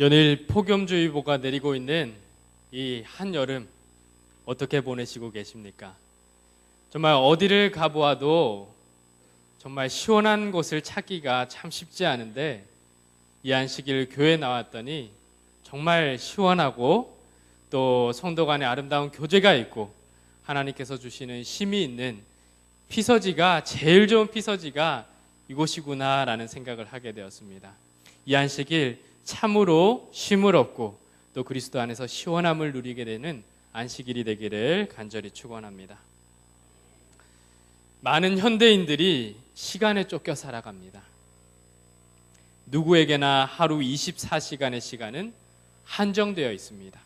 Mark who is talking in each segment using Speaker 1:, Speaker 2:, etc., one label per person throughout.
Speaker 1: 연일 폭염주의보가 내리고 있는 이 한여름 어떻게 보내시고 계십니까? 정말 어디를 가보아도 정말 시원한 곳을 찾기가 참 쉽지 않은데 이 안식일 교회 나왔더니 정말 시원하고 또 성도 간에 아름다운 교제가 있고 하나님께서 주시는 쉼이 있는 피서지가 제일 좋은 피서지가 이곳이구나라는 생각을 하게 되었습니다. 이 안식일 참으로 쉼을 얻고 또 그리스도 안에서 시원함을 누리게 되는 안식일이 되기를 간절히 축원합니다. 많은 현대인들이 시간에 쫓겨 살아갑니다. 누구에게나 하루 24시간의 시간은 한정되어 있습니다.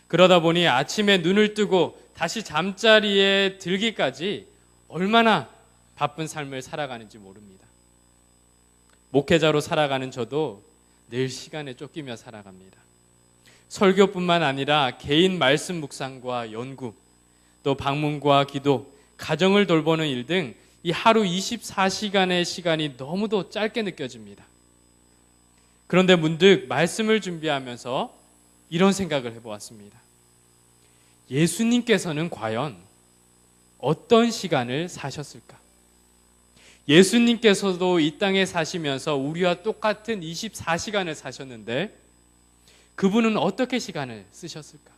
Speaker 1: 그러다 보니 아침에 눈을 뜨고 다시 잠자리에 들기까지 얼마나 바쁜 삶을 살아가는지 모릅니다. 목회자로 살아가는 저도 늘 시간에 쫓기며 살아갑니다. 설교뿐만 아니라 개인 말씀 묵상과 연구, 또 방문과 기도, 가정을 돌보는 일 등 이 하루 24시간의 시간이 너무도 짧게 느껴집니다. 그런데 문득 말씀을 준비하면서 이런 생각을 해보았습니다. 예수님께서는 과연 어떤 시간을 사셨을까? 예수님께서도 이 땅에 사시면서 우리와 똑같은 24시간을 사셨는데 그분은 어떻게 시간을 쓰셨을까?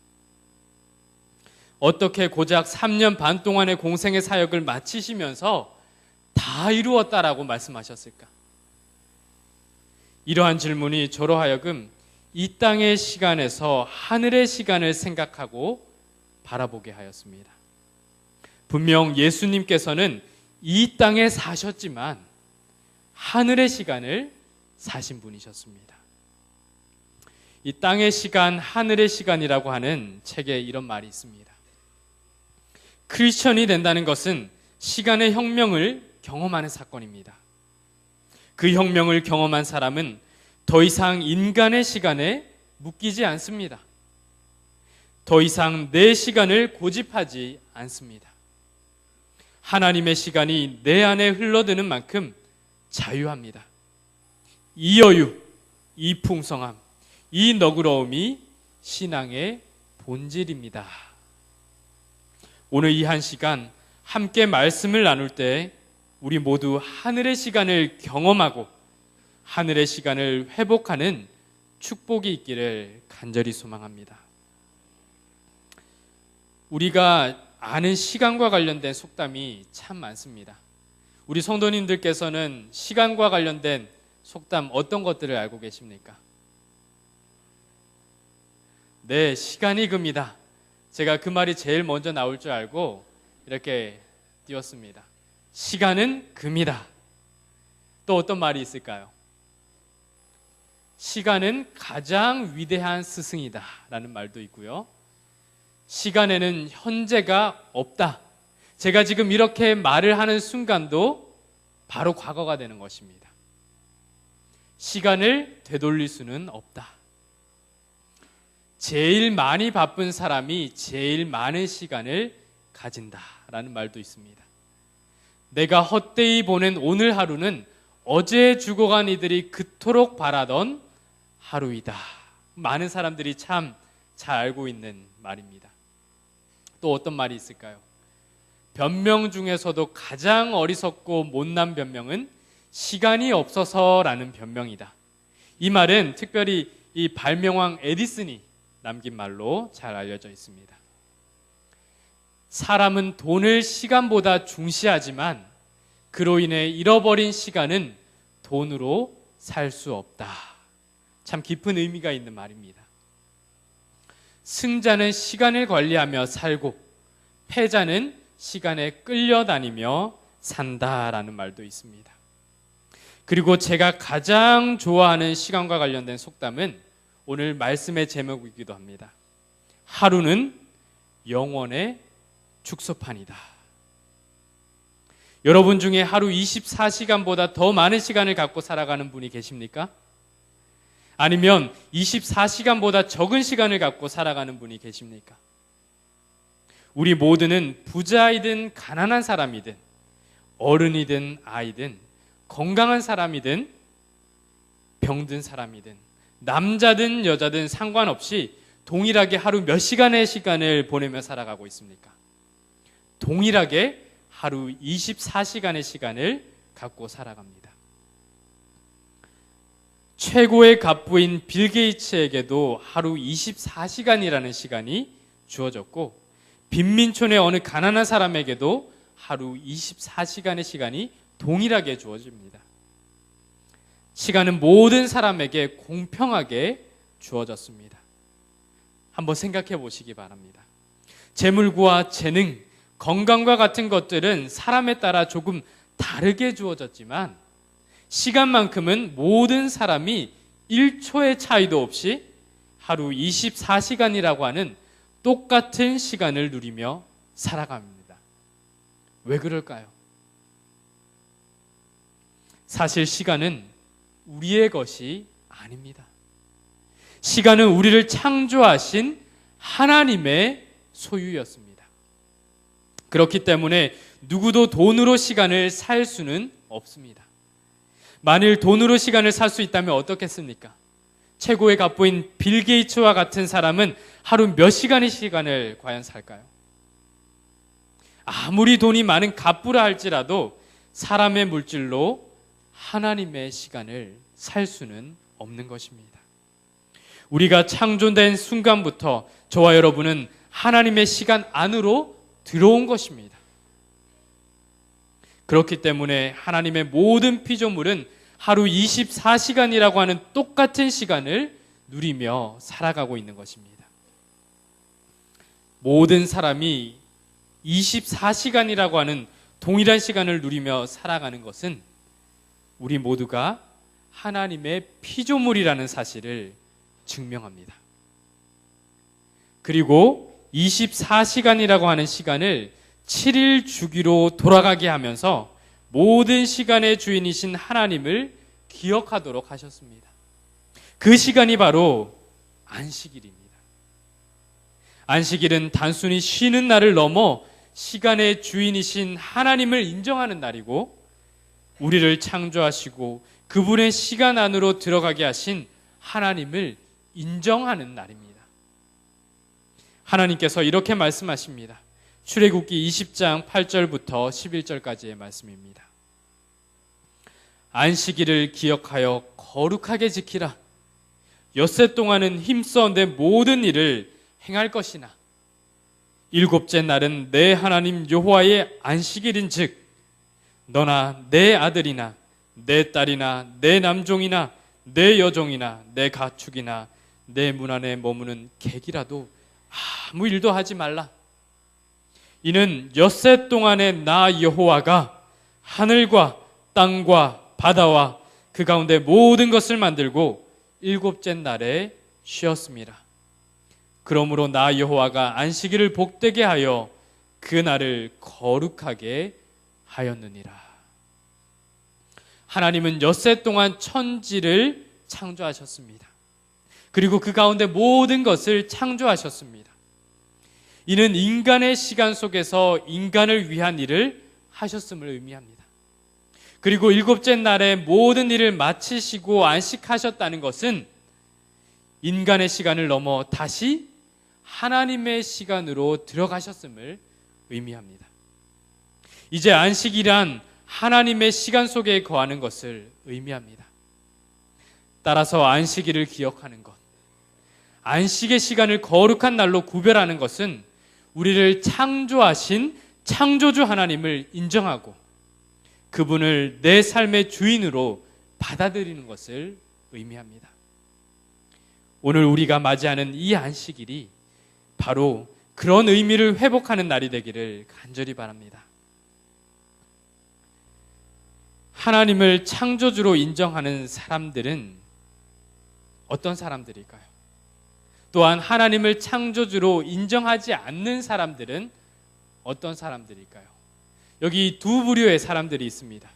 Speaker 1: 어떻게 고작 3년 반 동안의 공생의 사역을 마치시면서 다 이루었다라고 말씀하셨을까? 이러한 질문이 저로 하여금 이 땅의 시간에서 하늘의 시간을 생각하고 바라보게 하였습니다. 분명 예수님께서는 이 땅에 사셨지만 하늘의 시간을 사신 분이셨습니다. 이 땅의 시간, 하늘의 시간이라고 하는 책에 이런 말이 있습니다. 크리스천이 된다는 것은 시간의 혁명을 경험하는 사건입니다. 그 혁명을 경험한 사람은 더 이상 인간의 시간에 묶이지 않습니다. 더 이상 내 시간을 고집하지 않습니다. 하나님의 시간이 내 안에 흘러드는 만큼 자유합니다. 이 여유, 이 풍성함, 이 너그러움이 신앙의 본질입니다. 오늘 이 한 시간 함께 말씀을 나눌 때 우리 모두 하늘의 시간을 경험하고 하늘의 시간을 회복하는 축복이 있기를 간절히 소망합니다. 우리가 아는 시간과 관련된 속담이 참 많습니다. 우리 성도님들께서는 시간과 관련된 속담 어떤 것들을 알고 계십니까? 네, 시간이 금이다. 제가 그 말이 제일 먼저 나올 줄 알고 이렇게 띄웠습니다. 시간은 금이다. 또 어떤 말이 있을까요? 시간은 가장 위대한 스승이다 라는 말도 있고요. 시간에는 현재가 없다. 제가 지금 이렇게 말을 하는 순간도 바로 과거가 되는 것입니다. 시간을 되돌릴 수는 없다. 제일 많이 바쁜 사람이 제일 많은 시간을 가진다라는 말도 있습니다. 내가 헛되이 보낸 오늘 하루는 어제 죽어간 이들이 그토록 바라던 하루이다. 많은 사람들이 참 잘 알고 있는 말입니다. 또 어떤 말이 있을까요? 변명 중에서도 가장 어리석고 못난 변명은 시간이 없어서라는 변명이다. 이 말은 특별히 이 발명왕 에디슨이 남긴 말로 잘 알려져 있습니다. 사람은 돈을 시간보다 중시하지만 그로 인해 잃어버린 시간은 돈으로 살 수 없다. 참 깊은 의미가 있는 말입니다. 승자는 시간을 관리하며 살고 패자는 시간에 끌려다니며 산다라는 말도 있습니다. 그리고 제가 가장 좋아하는 시간과 관련된 속담은 오늘 말씀의 제목이기도 합니다. 하루는 영원의 축소판이다. 여러분 중에 하루 24시간보다 더 많은 시간을 갖고 살아가는 분이 계십니까? 아니면 24시간보다 적은 시간을 갖고 살아가는 분이 계십니까? 우리 모두는 부자이든 가난한 사람이든 어른이든 아이든 건강한 사람이든 병든 사람이든 남자든 여자든 상관없이 동일하게 하루 몇 시간의 시간을 보내며 살아가고 있습니까? 동일하게 하루 24시간의 시간을 갖고 살아갑니다. 최고의 갑부인 빌 게이츠에게도 하루 24시간이라는 시간이 주어졌고, 빈민촌의 어느 가난한 사람에게도 하루 24시간의 시간이 동일하게 주어집니다. 시간은 모든 사람에게 공평하게 주어졌습니다. 한번 생각해 보시기 바랍니다. 재물과 재능, 건강과 같은 것들은 사람에 따라 조금 다르게 주어졌지만 시간만큼은 모든 사람이 1초의 차이도 없이 하루 24시간이라고 하는 똑같은 시간을 누리며 살아갑니다. 왜 그럴까요? 사실 시간은 우리의 것이 아닙니다. 시간은 우리를 창조하신 하나님의 소유였습니다. 그렇기 때문에 누구도 돈으로 시간을 살 수는 없습니다. 만일 돈으로 시간을 살 수 있다면 어떻겠습니까? 최고의 갑부인 빌 게이츠와 같은 사람은 하루 몇 시간의 시간을 과연 살까요? 아무리 돈이 많은 갑부라 할지라도 사람의 물질로 하나님의 시간을 살 수는 없는 것입니다. 우리가 창조된 순간부터 저와 여러분은 하나님의 시간 안으로 들어온 것입니다. 그렇기 때문에 하나님의 모든 피조물은 하루 24시간이라고 하는 똑같은 시간을 누리며 살아가고 있는 것입니다. 모든 사람이 24시간이라고 하는 동일한 시간을 누리며 살아가는 것은 우리 모두가 하나님의 피조물이라는 사실을 증명합니다. 그리고 24시간이라고 하는 시간을 7일 주기로 돌아가게 하면서 모든 시간의 주인이신 하나님을 기억하도록 하셨습니다. 그 시간이 바로 안식일입니다. 안식일은 단순히 쉬는 날을 넘어 시간의 주인이신 하나님을 인정하는 날이고, 우리를 창조하시고 그분의 시간 안으로 들어가게 하신 하나님을 인정하는 날입니다. 하나님께서 이렇게 말씀하십니다. 출애굽기 20장 8절부터 11절까지의 말씀입니다. 안식일을 기억하여 거룩하게 지키라. 엿새 동안은 힘써 내 모든 일을 행할 것이나 일곱째 날은 내 하나님 여호와의 안식일인즉 너나 내 아들이나 내 딸이나 내 남종이나 내 여종이나 내 가축이나 내 문 안에 머무는 객이라도 아무 일도 하지 말라. 이는 엿새 동안에 나 여호와가 하늘과 땅과 바다와 그 가운데 모든 것을 만들고 일곱째 날에 쉬었습니다. 그러므로 나 여호와가 안식일을 복되게 하여 그 날을 거룩하게 하였느니라. 하나님은 엿새 동안 천지를 창조하셨습니다. 그리고 그 가운데 모든 것을 창조하셨습니다. 이는 인간의 시간 속에서 인간을 위한 일을 하셨음을 의미합니다. 그리고 일곱째 날에 모든 일을 마치시고 안식하셨다는 것은 인간의 시간을 넘어 다시 하나님의 시간으로 들어가셨음을 의미합니다. 이제 안식이란 하나님의 시간 속에 거하는 것을 의미합니다. 따라서 안식일을 기억하는 것, 안식의 시간을 거룩한 날로 구별하는 것은 우리를 창조하신 창조주 하나님을 인정하고 그분을 내 삶의 주인으로 받아들이는 것을 의미합니다. 오늘 우리가 맞이하는 이 안식일이 바로 그런 의미를 회복하는 날이 되기를 간절히 바랍니다. 하나님을 창조주로 인정하는 사람들은 어떤 사람들일까요? 또한 하나님을 창조주로 인정하지 않는 사람들은 어떤 사람들일까요? 여기 두 부류의 사람들이 있습니다.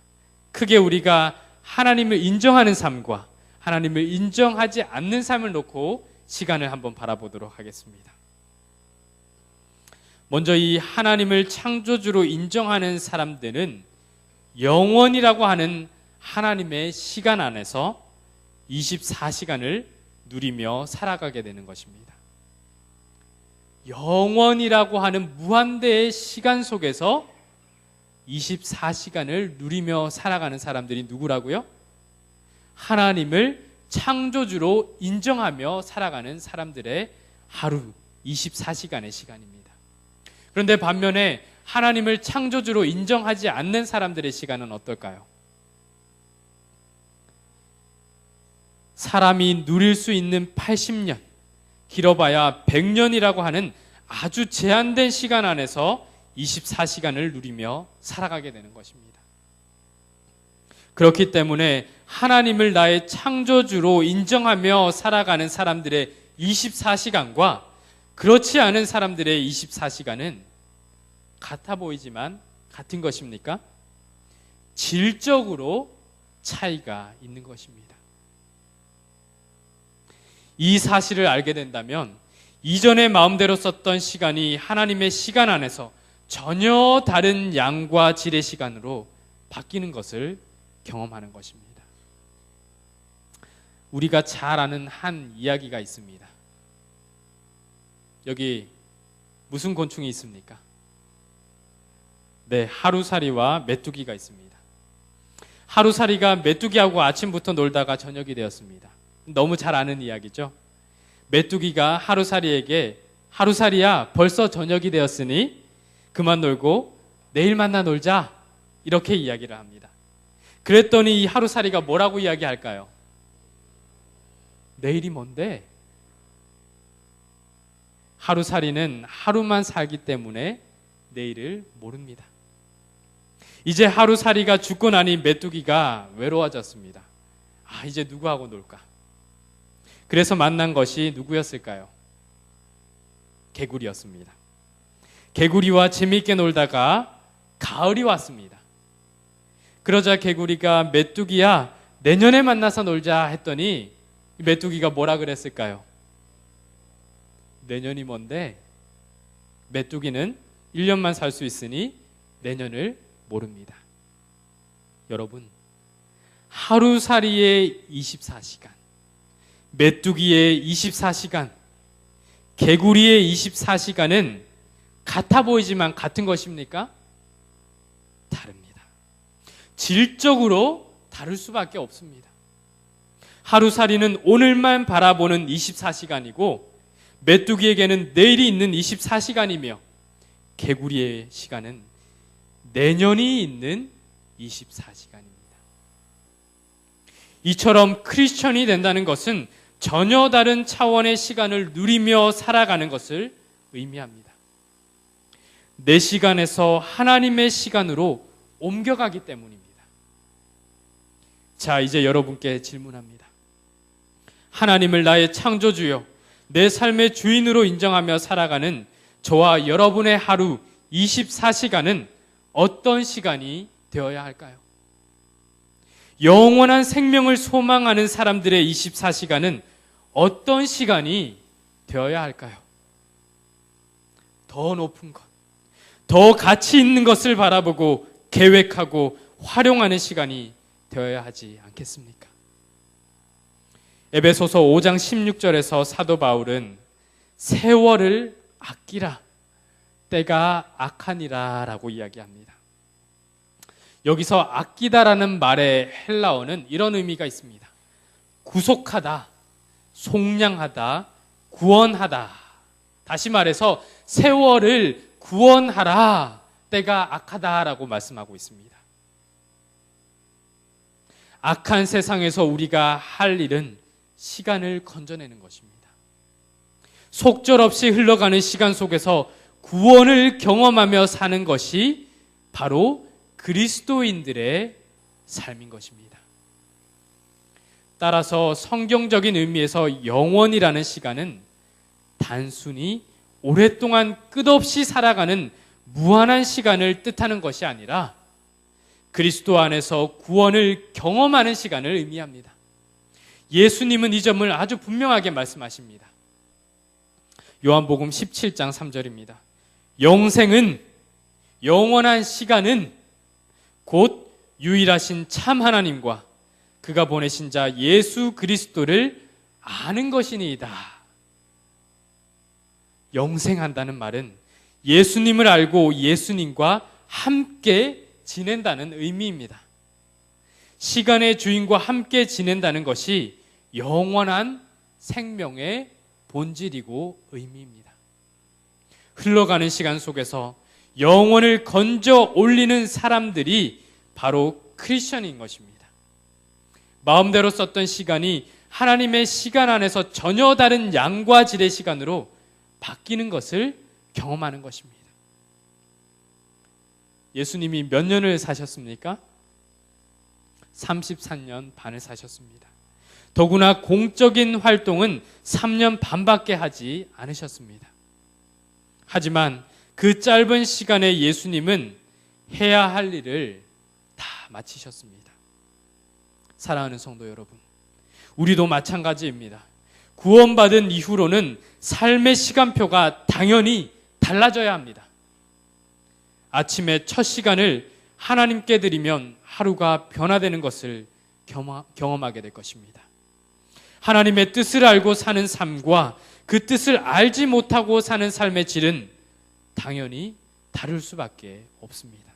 Speaker 1: 크게 우리가 하나님을 인정하는 삶과 하나님을 인정하지 않는 삶을 놓고 시간을 한번 바라보도록 하겠습니다. 먼저 이 하나님을 창조주로 인정하는 사람들은 영원이라고 하는 하나님의 시간 안에서 24시간을 누리며 살아가게 되는 것입니다. 영원이라고 하는 무한대의 시간 속에서 24시간을 누리며 살아가는 사람들이 누구라고요? 하나님을 창조주로 인정하며 살아가는 사람들의 하루 24시간의 시간입니다. 그런데 반면에 하나님을 창조주로 인정하지 않는 사람들의 시간은 어떨까요? 사람이 누릴 수 있는 80년, 길어봐야 100년이라고 하는 아주 제한된 시간 안에서 24시간을 누리며 살아가게 되는 것입니다. 그렇기 때문에 하나님을 나의 창조주로 인정하며 살아가는 사람들의 24시간과 그렇지 않은 사람들의 24시간은 같아 보이지만 같은 것입니까? 질적으로 차이가 있는 것입니다. 이 사실을 알게 된다면 이전에 마음대로 썼던 시간이 하나님의 시간 안에서 전혀 다른 양과 질의 시간으로 바뀌는 것을 경험하는 것입니다. 우리가 잘 아는 한 이야기가 있습니다. 여기 무슨 곤충이 있습니까? 네, 하루살이와 메뚜기가 있습니다. 하루살이가 메뚜기하고 아침부터 놀다가 저녁이 되었습니다. 너무 잘 아는 이야기죠. 메뚜기가 하루살이에게 하루살이야 벌써 저녁이 되었으니 그만 놀고 내일 만나 놀자 이렇게 이야기를 합니다. 그랬더니 이 하루살이가 뭐라고 이야기할까요? 내일이 뭔데? 하루살이는 하루만 살기 때문에 내일을 모릅니다. 이제 하루살이가 죽고 나니 메뚜기가 외로워졌습니다. 이제 누구하고 놀까? 그래서 만난 것이 누구였을까요? 개구리였습니다. 개구리와 재미있게 놀다가 가을이 왔습니다. 그러자 개구리가 메뚜기야 내년에 만나서 놀자 했더니 메뚜기가 뭐라 그랬을까요? 내년이 뭔데? 메뚜기는 1년만 살 수 있으니 내년을 모릅니다. 여러분, 하루살이의 24시간, 메뚜기의 24시간, 개구리의 24시간은 같아 보이지만 같은 것입니까? 다릅니다. 질적으로 다를 수밖에 없습니다. 하루살이는 오늘만 바라보는 24시간이고 메뚜기에게는 내일이 있는 24시간이며 개구리의 시간은 내년이 있는 24시간입니다. 이처럼 크리스천이 된다는 것은 전혀 다른 차원의 시간을 누리며 살아가는 것을 의미합니다. 내 시간에서 하나님의 시간으로 옮겨가기 때문입니다. 자, 이제 여러분께 질문합니다. 하나님을 나의 창조주요, 내 삶의 주인으로 인정하며 살아가는 저와 여러분의 하루 24시간은 어떤 시간이 되어야 할까요? 영원한 생명을 소망하는 사람들의 24시간은 어떤 시간이 되어야 할까요? 더 높은 것, 더 가치 있는 것을 바라보고 계획하고 활용하는 시간이 되어야 하지 않겠습니까? 에베소서 5장 16절에서 사도 바울은 세월을 아끼라, 때가 악하니라 라고 이야기합니다. 여기서 아끼다라는 말의 헬라어는 이런 의미가 있습니다. 구속하다, 속량하다, 구원하다. 다시 말해서 세월을 구원하라, 때가 악하다라고 말씀하고 있습니다. 악한 세상에서 우리가 할 일은 시간을 건져내는 것입니다. 속절없이 흘러가는 시간 속에서 구원을 경험하며 사는 것이 바로 그리스도인들의 삶인 것입니다. 따라서 성경적인 의미에서 영원이라는 시간은 단순히 오랫동안 끝없이 살아가는 무한한 시간을 뜻하는 것이 아니라 그리스도 안에서 구원을 경험하는 시간을 의미합니다. 예수님은 이 점을 아주 분명하게 말씀하십니다. 요한복음 17장 3절입니다. 영생은, 영원한 시간은 곧 유일하신 참 하나님과 그가 보내신 자 예수 그리스도를 아는 것이니이다. 영생한다는 말은 예수님을 알고 예수님과 함께 지낸다는 의미입니다. 시간의 주인과 함께 지낸다는 것이 영원한 생명의 본질이고 의미입니다. 흘러가는 시간 속에서 영혼을 건져 올리는 사람들이 바로 크리스천인 것입니다. 마음대로 썼던 시간이 하나님의 시간 안에서 전혀 다른 양과 질의 시간으로 바뀌는 것을 경험하는 것입니다. 예수님이 몇 년을 사셨습니까? 33년 반을 사셨습니다. 더구나 공적인 활동은 3년 반밖에 하지 않으셨습니다. 하지만 그 짧은 시간에 예수님은 해야 할 일을 다 마치셨습니다. 사랑하는 성도 여러분, 우리도 마찬가지입니다. 구원받은 이후로는 삶의 시간표가 당연히 달라져야 합니다. 아침에 첫 시간을 하나님께 드리면 하루가 변화되는 것을 경험하게 될 것입니다. 하나님의 뜻을 알고 사는 삶과 그 뜻을 알지 못하고 사는 삶의 질은 당연히 다를 수밖에 없습니다.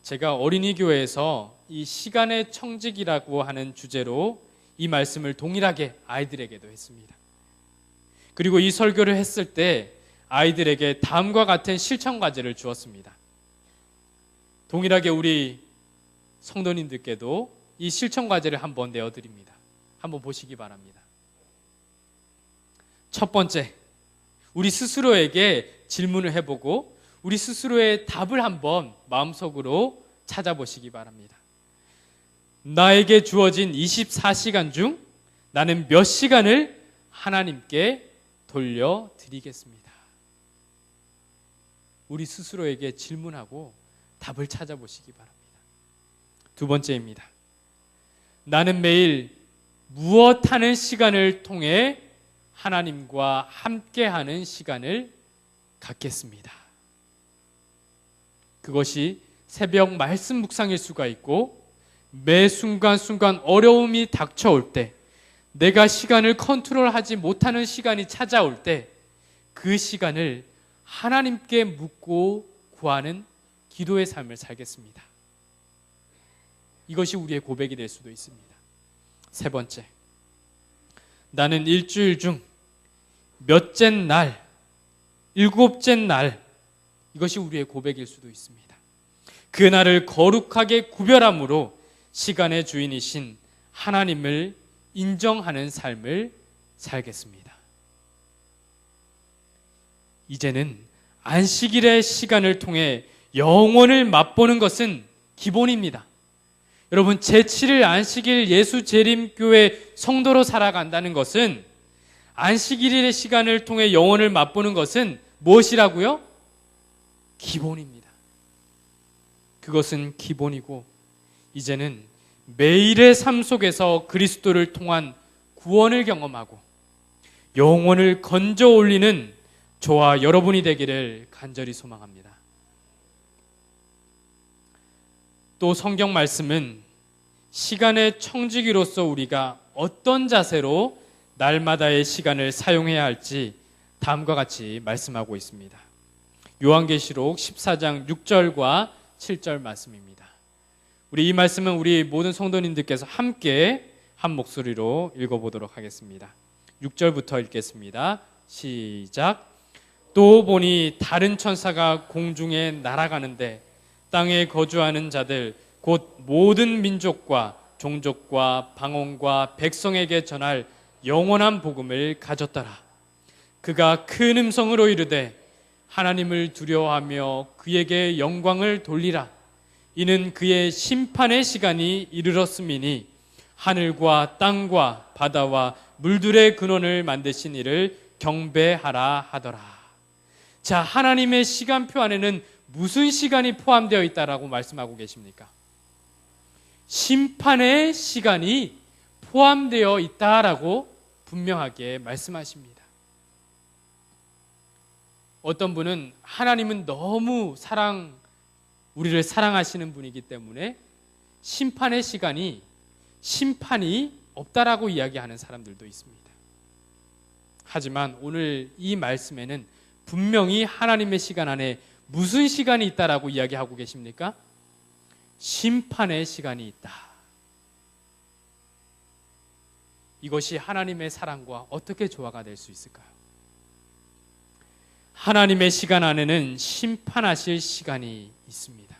Speaker 1: 제가 어린이 교회에서 이 시간의 청직이라고 하는 주제로 이 말씀을 동일하게 아이들에게도 했습니다. 그리고 이 설교를 했을 때 아이들에게 다음과 같은 실천 과제를 주었습니다. 동일하게 우리 성도님들께도 이 실천 과제를 한번 내어드립니다. 한번 보시기 바랍니다. 첫 번째, 우리 스스로에게 질문을 해보고 우리 스스로의 답을 한번 마음속으로 찾아보시기 바랍니다. 나에게 주어진 24시간 중 나는 몇 시간을 하나님께 돌려드리겠습니다. 우리 스스로에게 질문하고 답을 찾아보시기 바랍니다. 두 번째입니다. 나는 매일 무엇하는 시간을 통해 하나님과 함께하는 시간을 갖겠습니다. 그것이 새벽 말씀 묵상일 수가 있고 매 순간순간 어려움이 닥쳐올 때 내가 시간을 컨트롤하지 못하는 시간이 찾아올 때 그 시간을 하나님께 묻고 구하는 기도의 삶을 살겠습니다. 이것이 우리의 고백이 될 수도 있습니다. 세 번째, 나는 일주일 중 몇째 날, 일곱째 날, 이것이 우리의 고백일 수도 있습니다. 그 날을 거룩하게 구별함으로 시간의 주인이신 하나님을 인정하는 삶을 살겠습니다. 이제는 안식일의 시간을 통해 영혼을 맛보는 것은 기본입니다. 여러분, 제7일 안식일 예수재림교회 성도로 살아간다는 것은 안식일의 시간을 통해 영혼을 맛보는 것은 무엇이라고요? 기본입니다. 그것은 기본이고 이제는 매일의 삶 속에서 그리스도를 통한 구원을 경험하고 영혼을 건져 올리는 저와 여러분이 되기를 간절히 소망합니다. 또 성경 말씀은 시간의 청지기로서 우리가 어떤 자세로 날마다의 시간을 사용해야 할지 다음과 같이 말씀하고 있습니다. 요한계시록 14장 6절과 7절 말씀입니다. 우리 이 말씀은 우리 모든 성도님들께서 함께 한 목소리로 읽어보도록 하겠습니다. 6절부터 읽겠습니다. 시작. 또 보니 다른 천사가 공중에 날아가는데 땅에 거주하는 자들 곧 모든 민족과 종족과 방언과 백성에게 전할 영원한 복음을 가졌더라. 그가 큰 음성으로 이르되 하나님을 두려워하며 그에게 영광을 돌리라. 이는 그의 심판의 시간이 이르렀음이니 하늘과 땅과 바다와 물들의 근원을 만드신 이를 경배하라 하더라. 자, 하나님의 시간표 안에는 무슨 시간이 포함되어 있다라고 말씀하고 계십니까? 심판의 시간이 포함되어 있다라고 분명하게 말씀하십니다. 어떤 분은 하나님은 너무 우리를 사랑하시는 분이기 때문에 심판의 시간이 심판이 없다라고 이야기하는 사람들도 있습니다. 하지만 오늘 이 말씀에는 분명히 하나님의 시간 안에 무슨 시간이 있다라고 이야기하고 계십니까? 심판의 시간이 있다. 이것이 하나님의 사랑과 어떻게 조화가 될 수 있을까요? 하나님의 시간 안에는 심판하실 시간이 있습니다.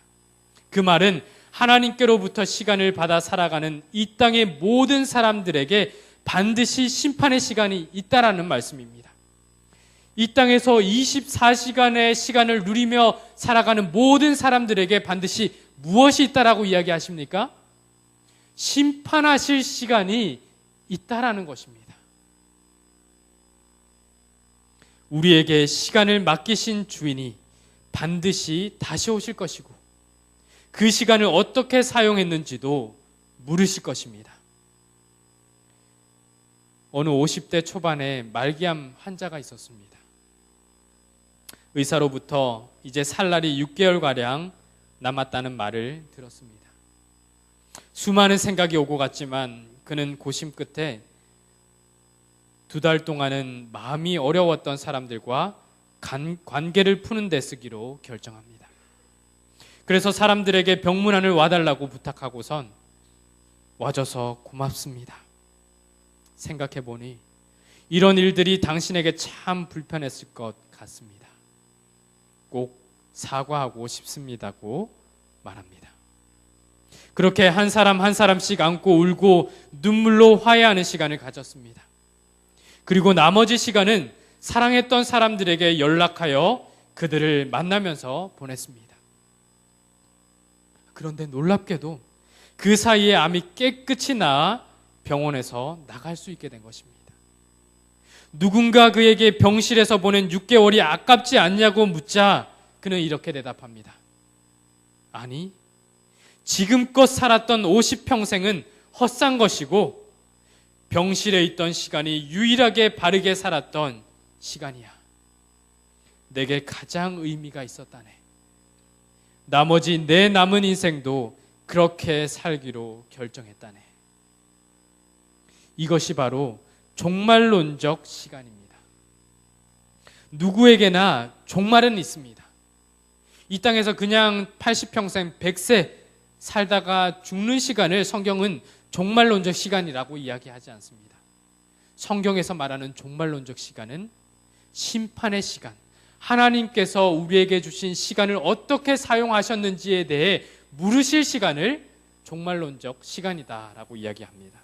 Speaker 1: 그 말은 하나님께로부터 시간을 받아 살아가는 이 땅의 모든 사람들에게 반드시 심판의 시간이 있다라는 말씀입니다. 이 땅에서 24시간의 시간을 누리며 살아가는 모든 사람들에게 반드시 무엇이 있다라고 이야기하십니까? 심판하실 시간이 있다라는 것입니다. 우리에게 시간을 맡기신 주인이 반드시 다시 오실 것이고 그 시간을 어떻게 사용했는지도 물으실 것입니다. 어느 50대 초반에 말기암 환자가 있었습니다. 의사로부터 이제 살 날이 6개월가량 남았다는 말을 들었습니다. 수많은 생각이 오고 갔지만 그는 고심 끝에 2달 동안은 마음이 어려웠던 사람들과 관계를 푸는 데 쓰기로 결정합니다. 그래서 사람들에게 병문안을 와달라고 부탁하고선 와줘서 고맙습니다. 생각해보니 이런 일들이 당신에게 참 불편했을 것 같습니다. 꼭 사과하고 싶습니다고 말합니다. 그렇게 한 사람 한 사람씩 안고 울고 눈물로 화해하는 시간을 가졌습니다. 그리고 나머지 시간은 사랑했던 사람들에게 연락하여 그들을 만나면서 보냈습니다. 그런데 놀랍게도 그 사이에 암이 깨끗이 나아 병원에서 나갈 수 있게 된 것입니다. 누군가 그에게 병실에서 보낸 6개월이 아깝지 않냐고 묻자 그는 이렇게 대답합니다. 아니, 지금껏 살았던 50평생은 헛산 것이고 병실에 있던 시간이 유일하게 바르게 살았던 시간이야. 내게 가장 의미가 있었다네. 나머지 내 남은 인생도 그렇게 살기로 결정했다네. 이것이 바로 종말론적 시간입니다. 누구에게나 종말은 있습니다. 이 땅에서 그냥 80평생 100세 살다가 죽는 시간을 성경은 종말론적 시간이라고 이야기하지 않습니다. 성경에서 말하는 종말론적 시간은 심판의 시간, 하나님께서 우리에게 주신 시간을 어떻게 사용하셨는지에 대해 물으실 시간을 종말론적 시간이다라고 이야기합니다.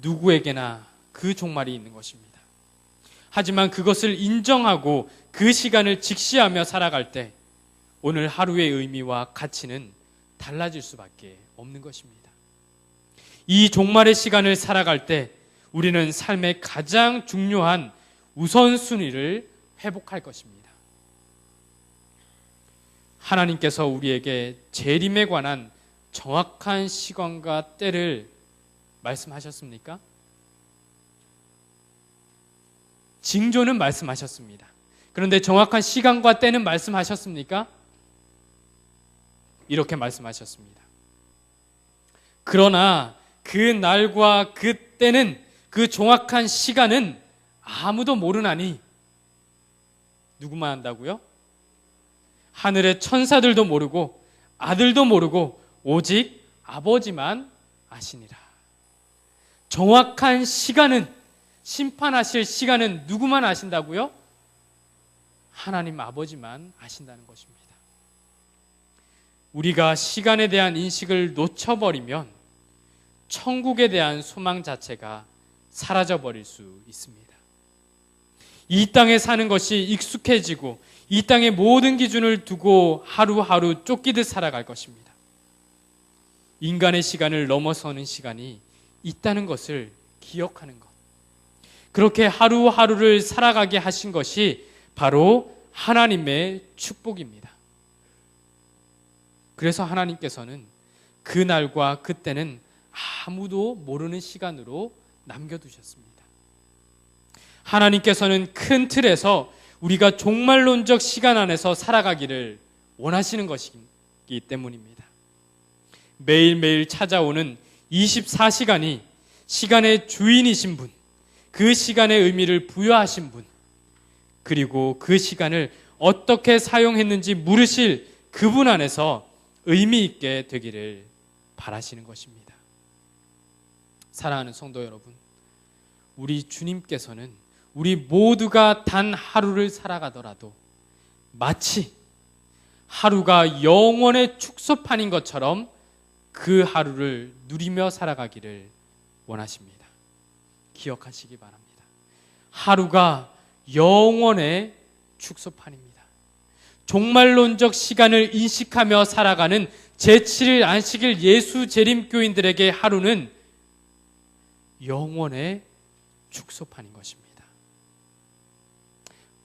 Speaker 1: 누구에게나 그 종말이 있는 것입니다. 하지만 그것을 인정하고 그 시간을 직시하며 살아갈 때 오늘 하루의 의미와 가치는 달라질 수밖에 없는 것입니다. 이 종말의 시간을 살아갈 때 우리는 삶의 가장 중요한 우선순위를 회복할 것입니다. 하나님께서 우리에게 재림에 관한 정확한 시간과 때를 말씀하셨습니까? 징조는 말씀하셨습니다. 그런데 정확한 시간과 때는 말씀하셨습니까? 이렇게 말씀하셨습니다. 그러나 그 날과 그 때는, 그 정확한 시간은 아무도 모르나니 누구만 안다고요? 하늘의 천사들도 모르고 아들도 모르고 오직 아버지만 아시니라. 정확한 시간은, 심판하실 시간은 누구만 아신다고요? 하나님 아버지만 아신다는 것입니다. 우리가 시간에 대한 인식을 놓쳐버리면 천국에 대한 소망 자체가 사라져버릴 수 있습니다. 이 땅에 사는 것이 익숙해지고 이 땅의 모든 기준을 두고 하루하루 쫓기듯 살아갈 것입니다. 인간의 시간을 넘어서는 시간이 있다는 것을 기억하는 것, 그렇게 하루하루를 살아가게 하신 것이 바로 하나님의 축복입니다. 그래서 하나님께서는 그 날과 그때는 아무도 모르는 시간으로 남겨두셨습니다. 하나님께서는 큰 틀에서 우리가 종말론적 시간 안에서 살아가기를 원하시는 것이기 때문입니다. 매일매일 찾아오는 24시간이 시간의 주인이신 분, 그 시간의 의미를 부여하신 분, 그리고 그 시간을 어떻게 사용했는지 물으실 그분 안에서 의미 있게 되기를 바라시는 것입니다. 사랑하는 성도 여러분, 우리 주님께서는 우리 모두가 단 하루를 살아가더라도 마치 하루가 영원의 축소판인 것처럼 그 하루를 누리며 살아가기를 원하십니다. 기억하시기 바랍니다. 하루가 영원의 축소판입니다. 종말론적 시간을 인식하며 살아가는 제7일 안식일 예수 재림교인들에게 하루는 영원의 축소판인 것입니다.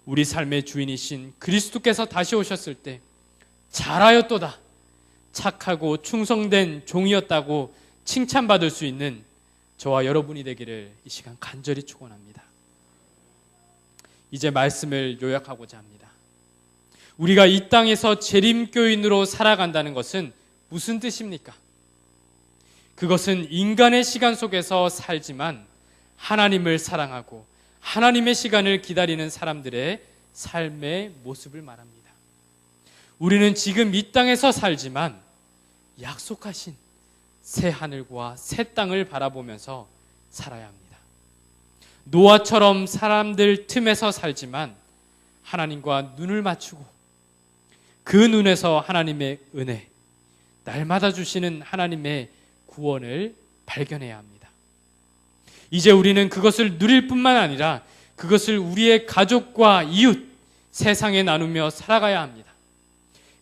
Speaker 1: 우리 삶의 주인이신 그리스도께서 다시 오셨을 때 잘하였도다, 착하고 충성된 종이었다고 칭찬받을 수 있는 저와 여러분이 되기를 이 시간 간절히 축원합니다. 이제 말씀을 요약하고자 합니다. 우리가 이 땅에서 재림교인으로 살아간다는 것은 무슨 뜻입니까? 그것은 인간의 시간 속에서 살지만 하나님을 사랑하고 하나님의 시간을 기다리는 사람들의 삶의 모습을 말합니다. 우리는 지금 이 땅에서 살지만 약속하신 새 하늘과 새 땅을 바라보면서 살아야 합니다. 노아처럼 사람들 틈에서 살지만 하나님과 눈을 맞추고 그 눈에서 하나님의 은혜, 날마다 주시는 하나님의 구원을 발견해야 합니다. 이제 우리는 그것을 누릴 뿐만 아니라 그것을 우리의 가족과 이웃, 세상에 나누며 살아가야 합니다.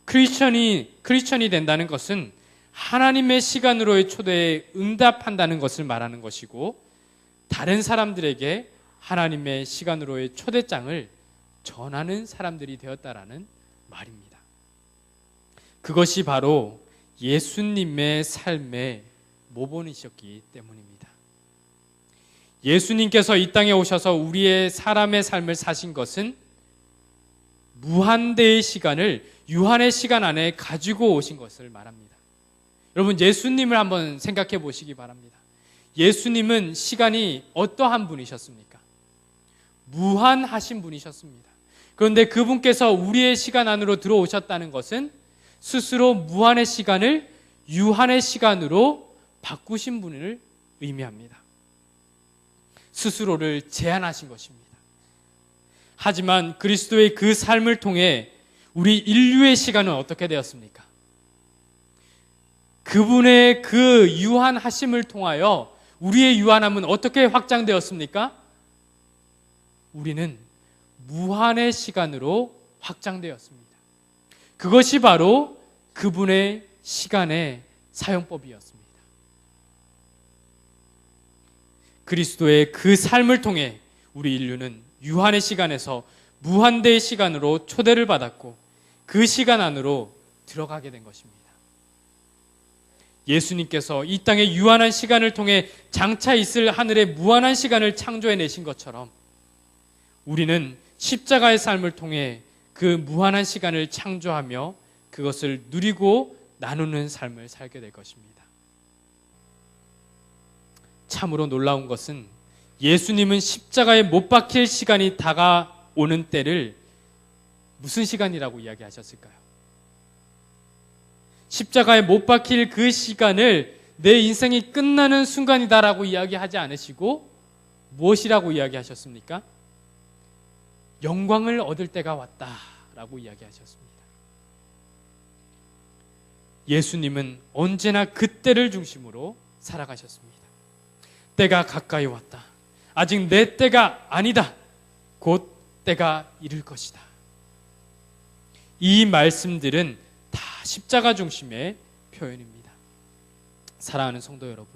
Speaker 1: 크리스천이 된다는 것은 하나님의 시간으로의 초대에 응답한다는 것을 말하는 것이고, 다른 사람들에게 하나님의 시간으로의 초대장을 전하는 사람들이 되었다라는 말입니다. 그것이 바로 예수님의 삶의 모본이셨기 때문입니다. 예수님께서 이 땅에 오셔서 우리의 사람의 삶을 사신 것은 무한대의 시간을 유한의 시간 안에 가지고 오신 것을 말합니다. 여러분, 예수님을 한번 생각해 보시기 바랍니다. 예수님은 시간이 어떠한 분이셨습니까? 무한하신 분이셨습니다. 그런데 그분께서 우리의 시간 안으로 들어오셨다는 것은 스스로 무한의 시간을 유한의 시간으로 바꾸신 분을 의미합니다. 스스로를 제한하신 것입니다. 하지만 그리스도의 그 삶을 통해 우리 인류의 시간은 어떻게 되었습니까? 그분의 그 유한하심을 통하여 우리의 유한함은 어떻게 확장되었습니까? 우리는 무한의 시간으로 확장되었습니다. 그것이 바로 그분의 시간의 사용법이었습니다. 그리스도의 그 삶을 통해 우리 인류는 유한의 시간에서 무한대의 시간으로 초대를 받았고 그 시간 안으로 들어가게 된 것입니다. 예수님께서 이 땅의 유한한 시간을 통해 장차 있을 하늘의 무한한 시간을 창조해내신 것처럼 우리는 십자가의 삶을 통해 그 무한한 시간을 창조하며 그것을 누리고 나누는 삶을 살게 될 것입니다. 참으로 놀라운 것은 예수님은 십자가에 못 박힐 시간이 다가오는 때를 무슨 시간이라고 이야기하셨을까요? 십자가에 못 박힐 그 시간을 내 인생이 끝나는 순간이다라고 이야기하지 않으시고 무엇이라고 이야기하셨습니까? 영광을 얻을 때가 왔다라고 이야기하셨습니다. 예수님은 언제나 그때를 중심으로 살아가셨습니다. 때가 가까이 왔다. 아직 내 때가 아니다. 곧 때가 이를 것이다. 이 말씀들은 다 십자가 중심의 표현입니다. 사랑하는 성도 여러분,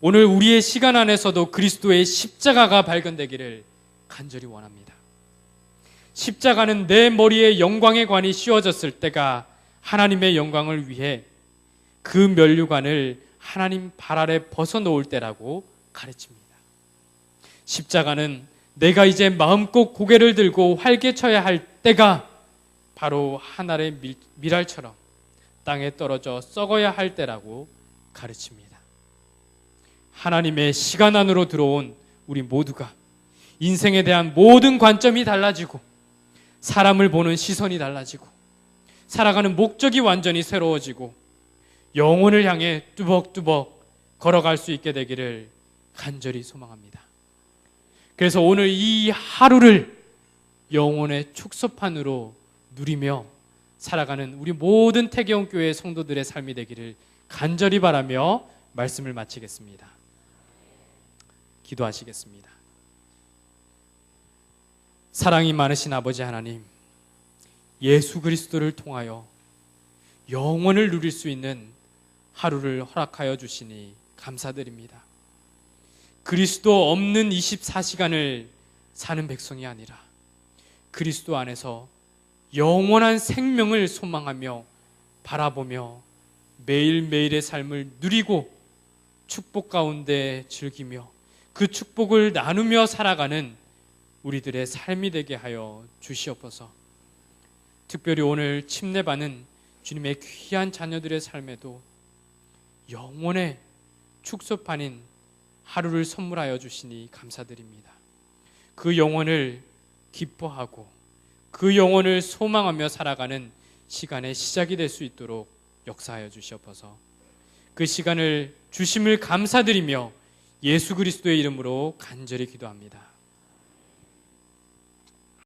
Speaker 1: 오늘 우리의 시간 안에서도 그리스도의 십자가가 발견되기를 간절히 원합니다. 십자가는 내 머리에 영광의 관이 씌워졌을 때가 하나님의 영광을 위해 그 면류관을 하나님 발 아래 벗어놓을 때라고 가르칩니다. 십자가는 내가 이제 마음껏 고개를 들고 활개쳐야 할 때가 바로 하늘의 밀알처럼 땅에 떨어져 썩어야 할 때라고 가르칩니다. 하나님의 시간 안으로 들어온 우리 모두가 인생에 대한 모든 관점이 달라지고 사람을 보는 시선이 달라지고 살아가는 목적이 완전히 새로워지고 영혼을 향해 뚜벅뚜벅 걸어갈 수 있게 되기를 간절히 소망합니다. 그래서 오늘 이 하루를 영혼의 축소판으로 누리며 살아가는 우리 모든 태계원교회 성도들의 삶이 되기를 간절히 바라며 말씀을 마치겠습니다. 기도하시겠습니다. 사랑이 많으신 아버지 하나님, 예수 그리스도를 통하여 영원을 누릴 수 있는 하루를 허락하여 주시니 감사드립니다. 그리스도 없는 24시간을 사는 백성이 아니라 그리스도 안에서 영원한 생명을 소망하며 바라보며 매일매일의 삶을 누리고 축복 가운데 즐기며 그 축복을 나누며 살아가는 우리들의 삶이 되게 하여 주시옵소서. 특별히 오늘 침례받는 주님의 귀한 자녀들의 삶에도 영원의 축소판인 하루를 선물하여 주시니 감사드립니다. 그 영혼을 기뻐하고 그 영혼을 소망하며 살아가는 시간의 시작이 될 수 있도록 역사하여 주시옵소서. 그 시간을 주심을 감사드리며 예수 그리스도의 이름으로 간절히 기도합니다.